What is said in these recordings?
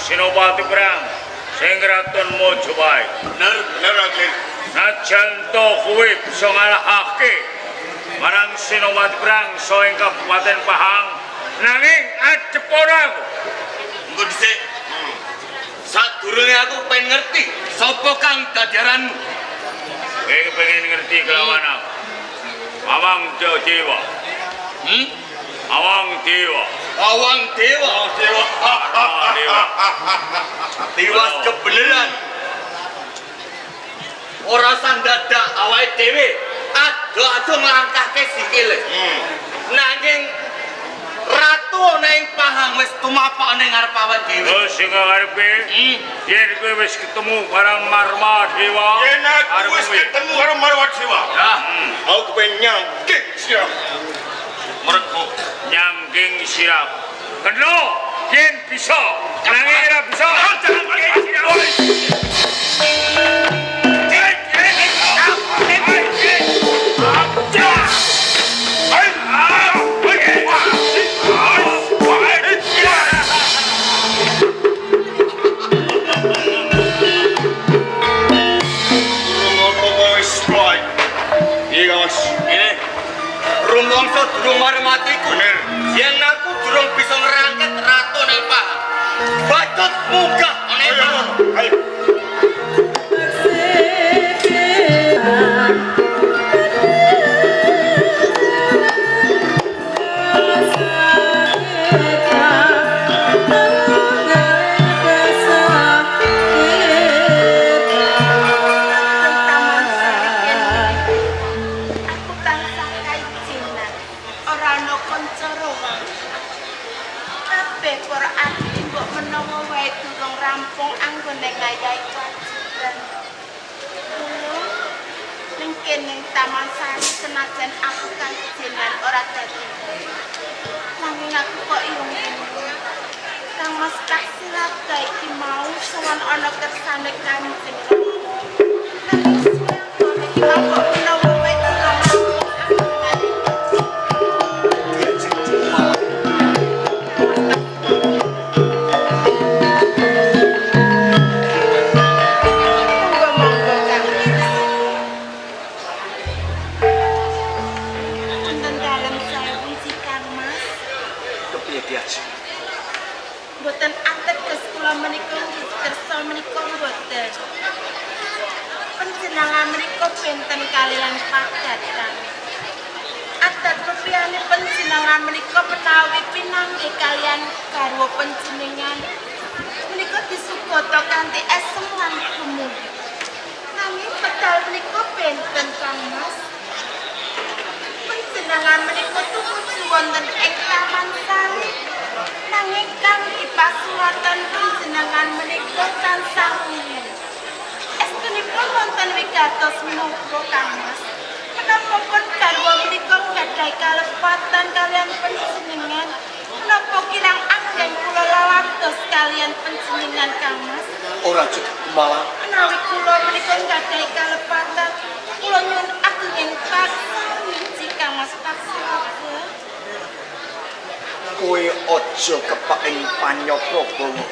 Sinopati perang sing raton Mojopahit. Bener Raden. Najan to kuwi bisa ngalahake marang Sinopati perang so ing Kabupaten Pahang nanging acepora aku. Engko dhisik. Sadurunge aku pengen ngerti sapa kang dadaranmu. Kowe pengen ngerti kelawan aku. Awang Dewa. Awang Dewa. Awang Dewa. Tiwas kebenaran. Ora sandadak awake dhewe ado-ado nglangkahke sikile. Nanging ratu ana ing Pahang wis tumapak ning ngarep awake dhewe. Oh sing ngarepe yen kowe wis ketemu barang Marma Dewa. Yen aku wis ketemu karo Marma Dewa. Ya, aku pengen nyangking sirap. Mergo nyangking sirap. Kena yen bisa. Nanging ora bisa. Nyangking sirap. Rumangsa durung marmatiku. Yen aku durung bisa ngrangket ratu ning Pahang. Batut munggah ning Pahang. Ayo. Taman Sari senajan aku kan jenengan ora dadi. aku kok ilmu. Kang Mas taksih laga iki mau sowan ana kersane Kanjeng. Nanging siang iki mau kok menawa wae tulung aku. Monggo-monggo Kang. Wonten dalem sewu iki Kang Mas. Kepiye Dias? Mboten ateges kula menika kersa menika mboten. Panjenengan menika benten kaliyan padatan. Adat rupiahne panjenengan menika menawi pinanggih kaliyan garwa panjenengan menika disukata kanthi esem lan kumuyu. Nanging pedal menika benten Kang Mas. Panjenengan menika tumuju wonten ing Taman Sari. Nanging kang ipasuraken panjenengan menika tansah wingi. Estunipun wonten wigatos menapa Kang Mas? Menapa pun garwa menika gadhahi kalepatan kaliyan panjenengan? Menapa kirang anggen kula lawados kaliyan panjenengan Kang Mas? Ora cukup malah Menawi kula menika gadhahi kalepatan, kula nyuwun ageng paksa wiji Kang Mas paksiraken. kowe aja kepak ing panyaprabana.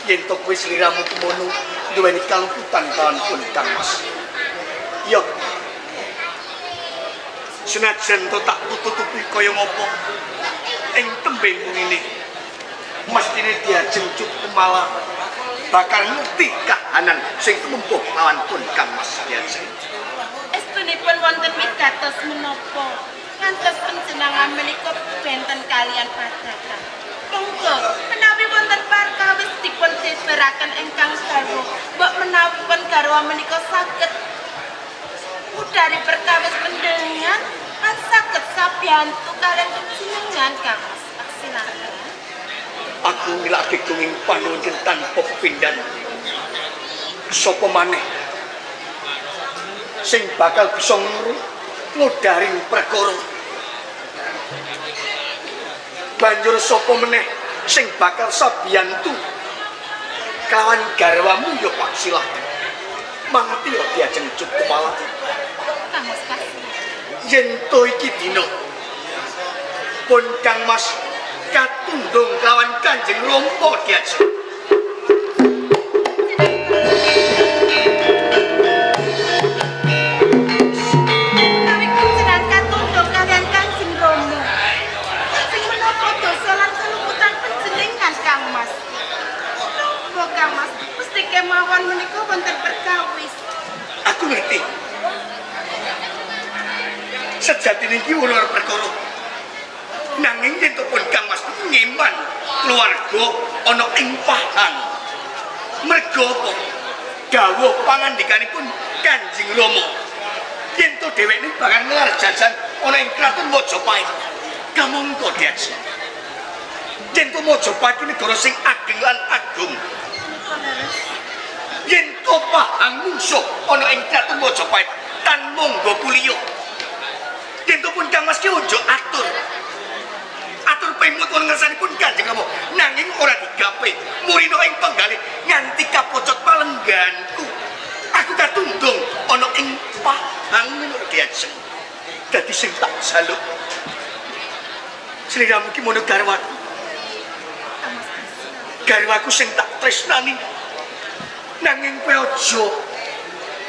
Yen to kowe sliramu kemono duweni kalumputan kawan pun Kang Mas. Yo. Senajan to tak tutupi kaya ngopo. Ing tembengmu ngene. Mestine diajeng cukup malah bakal ngerti kahanan sing tumpuh lawan pun Kang Mas diajeng. Estunipun wonten wigatos menapa? Ngantos panjenengan menika benten kaliyan padatan. Monggo menawi wonten perkawis dipun seseraken ingkang garwa, mbok menawi pun garwa menika saged udari perkawis panjenengan lan saged sabiyantu kaliyan panjenengan Kang Mas. Silakan. Aku ngilake gunging panuwun tanpa pepindhan. Sapa maneh sing bakal bisa ngludaring perkara. Banjur sapa meneh sing bakal sabiyantu kelawan garwamu ya Pak Silah. Mangati ya diajeng cukup malah. Kang Mas kasih. Yen to iki dina pun Kang Mas katundung kawan Kanjeng Rama diajeng. Menawi panjenengan katundung kaliyan Kanjeng Rama. Sing menapa dosa lan kalumputan panjenengan Kang Mas? Napa Kang Mas? Mesti kemawon menika wonten perkawis. Aku ngerti. Sejatine iki ora perkara. Nanging yen to pun Kang Mas ngeman keluarga ana ing Pahang. Mergo apa? Dawuh pangandikanipun Kanjeng Rama. Yen to dheweke bakal ngelar jajan ana ing Kraton Majapahit. Kamangka diajeng. Yen to Majapahit kuwi negara sing ageng lan agung. Yen to Pahang mungsuh ana ing Kraton Majapahit tan monggo kuliyo. Yen to pun Kang Mas ki ojo atur. Atur pemut wonten ngarsanipun Kanjeng Rama nanging ora digawe. Murina ing penggalih nganti kapocot palengganku. Aku katundung ana ing Pahang menurut diajeng. Dadi sing tak jaluk. Sliramu ki mono garwaku. Garwaku sing tak tresnani. Nanging kowe aja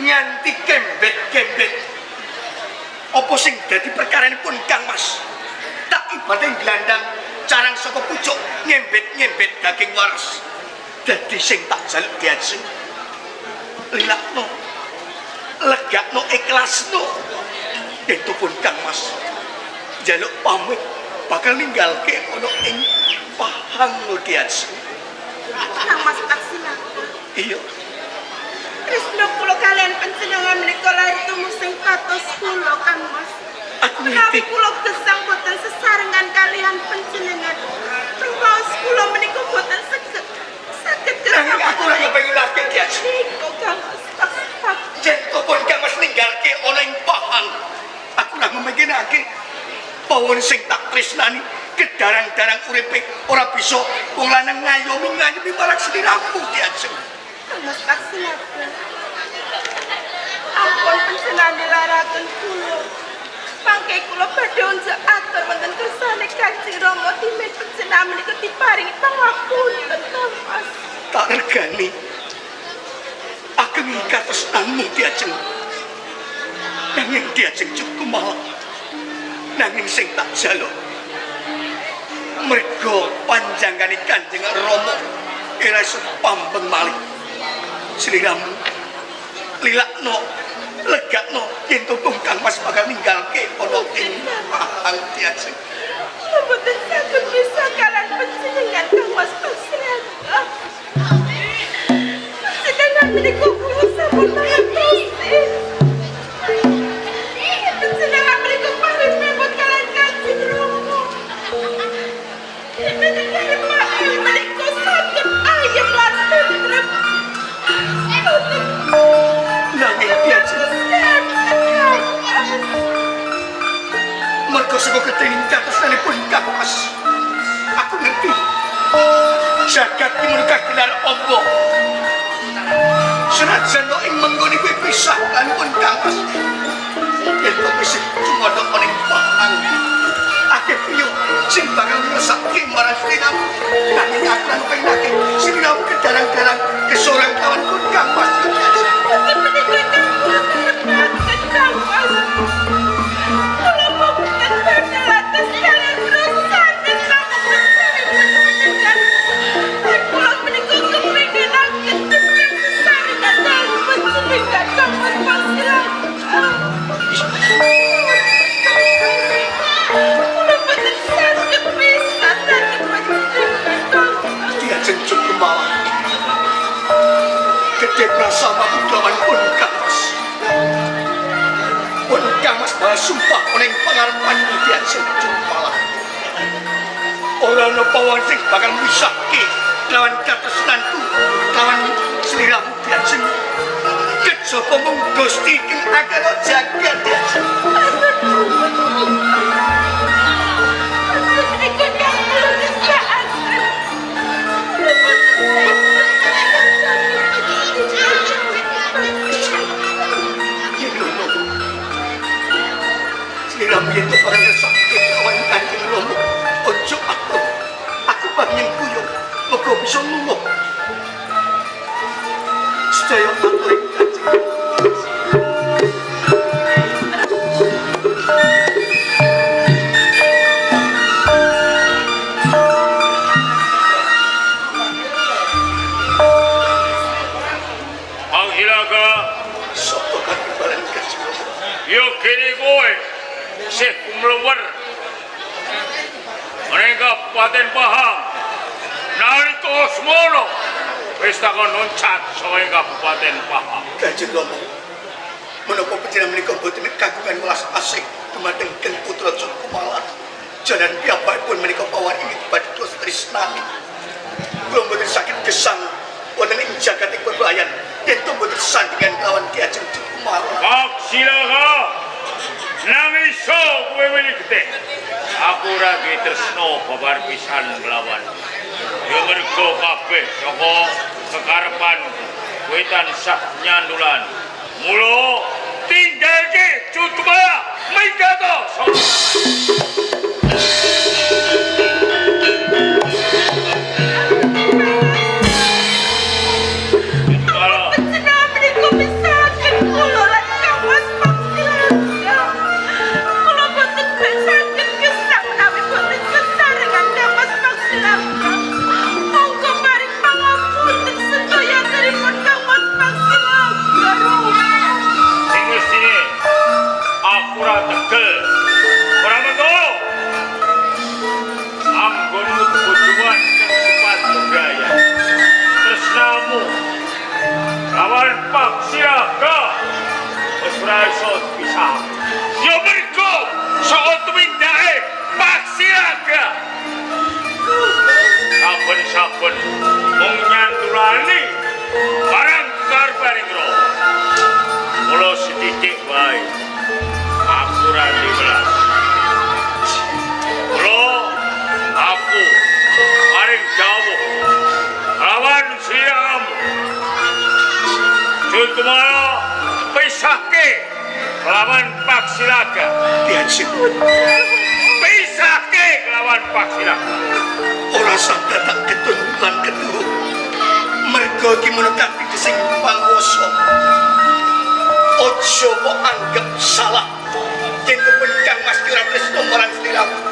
nganti kembet-kembet. Apa sing dadi perkaranipun Kang Mas? Tak ibadah gelandang carang saka pucuk nyembet-nyembet daging waras. Dadi sing tak jaluk diajeng. Lilakno. Legakno ikhlasno. Itu pun Kang Mas. Jaluk pamit bakal ninggalke ana ing Pahang lo diajeng. Kang Mas taksilaken. Iya. Tresna kula kaliyan panjenengan menika lair tumusing patos kula Kang Mas. Aku Menawi ngerti. kula gesang boten sesarengan kaliyan panjenengan. Rupaos kula menika boten saged Nanging aku ora kepengin akeh diajeng. Niku Kang Mas taksilaken. Yen pun Kang Mas ninggalke ana ing Pahang. Aku ora memikirake pawon sing tak tresnani kedarang-darang uripe ora bisa wong lanang ngayomi marang sliramu diajeng. Mas Paksinaga. Ampun panjenengan laraken kula. Pangke kula badhe unjuk atur wonten kersane Kanjeng Rama timen panjenengan menika diparingi pangapunten Mas. Tak regani. Ageng katresnanmu diajeng. Nanging diajeng cukup malah. Nanging sing tak jaluk merga panjanggane Kanjeng Rama ora iso pambeng malih. Sliramu lilakno legakno yen tutung Kang Mas bakal ninggalke ana ing Pahang diajeng. Mboten saged bisa kalan panjenengan Kang Mas Paksinaga. Panjenengan menika kula sampun mangertosi. Panjenengan menika paring mewot kalan Kanjeng Rama. Menika saged ayem lan tentrem. Nanging diajeng merga saka ketingin katresnanipun Kang Mas. Aku ngerti jagat iki menika gelar apa. Senajan to ing mengkon iku pisah lanipun Kang Mas. Yen to wis tumadha ning Pahang. Akeh piyo sing bakal ngrasake marang sliramu. Nanging aku lan penake sliramu kedarang-darang kesorang kawan pun Kang Mas. Mboten menika Kang Mas. Kula mboten badhe atas kalian perusahaan dan kamu mencari panjenengan. Kula menika kepengin angkat besar dan dalam panjenengan Kang Mas Paksinaga. Kula mboten saged bisa dadi panjenengan Kang Mas. Diajeng cukup malah. Gede prasama lawan pun Kang Mas. Pun Kang Mas bae sumpah ning pangarepanmu diajeng cukup malah. Ora ana pawon sing bakal misahke lawan katresnanku lawan sliramu diajeng. Kejaba mung Gusti ing akal jagat diajeng. Menika Kang kula kesaan. Kula mboten Sliramu yen ora ngesake lawan Kanjeng Rama. Ojo aku pengen kuyung muga bisa lunga. Sedaya atur ing Kanjeng. Paksinaga Sopo katibalan Kanjeng Rama. yo kini kowe sih kumlewer ning Kabupaten Pahang. Nalika semono wis takon nuncat saka Kabupaten Pahang. Kanjeng Rama. Menapa panjenengan menika boten kagungan welas asih dumateng Ken Putra Cukumala. Jalan piyambakipun menika pawaringi badhe tresnani. Kula boten saged gesang wonten ing jagat ing bebayan yen to boten sandingan lawan Ki Ajeng Cukumala. Paksinaga nang iso kowe milikte. Aku ora tresno babar pisan nglawan. Yo mergo kabeh saka kekarepan kowe tansah nyandulan. Mula tinggalke Cukumala minggato. panjenengan menika pisahaken kula lan Kang Mas Paksinaga. Kula boten saged gesang menawi boten sesarengan Kang Mas Paksinaga. Monggo maring pangapunten sedayanipun Kang Mas Paksinaga. Sing mestine aku ora tegel. Ora mengko. Anggonmu kebutuhan kang sifat budaya. Tresnamu lawan Paksinaga wis ora iso bisa. Yo mergo saka tumindahe Paksinaga. Saben-saben mung nyantulani barang karbaring ro. Mula sithik wae. Aku ora diwelas. Mula kumalo pisahke lawan Paksilaga. Dihansip, Pisahke lawan Paksilaga. ora sabda tak ketun lan ketuh. Mergo iki menekati sing panguwasa. Ojo kok anggap salah. Yen Kang Mas Kira Tresno marang sliramu.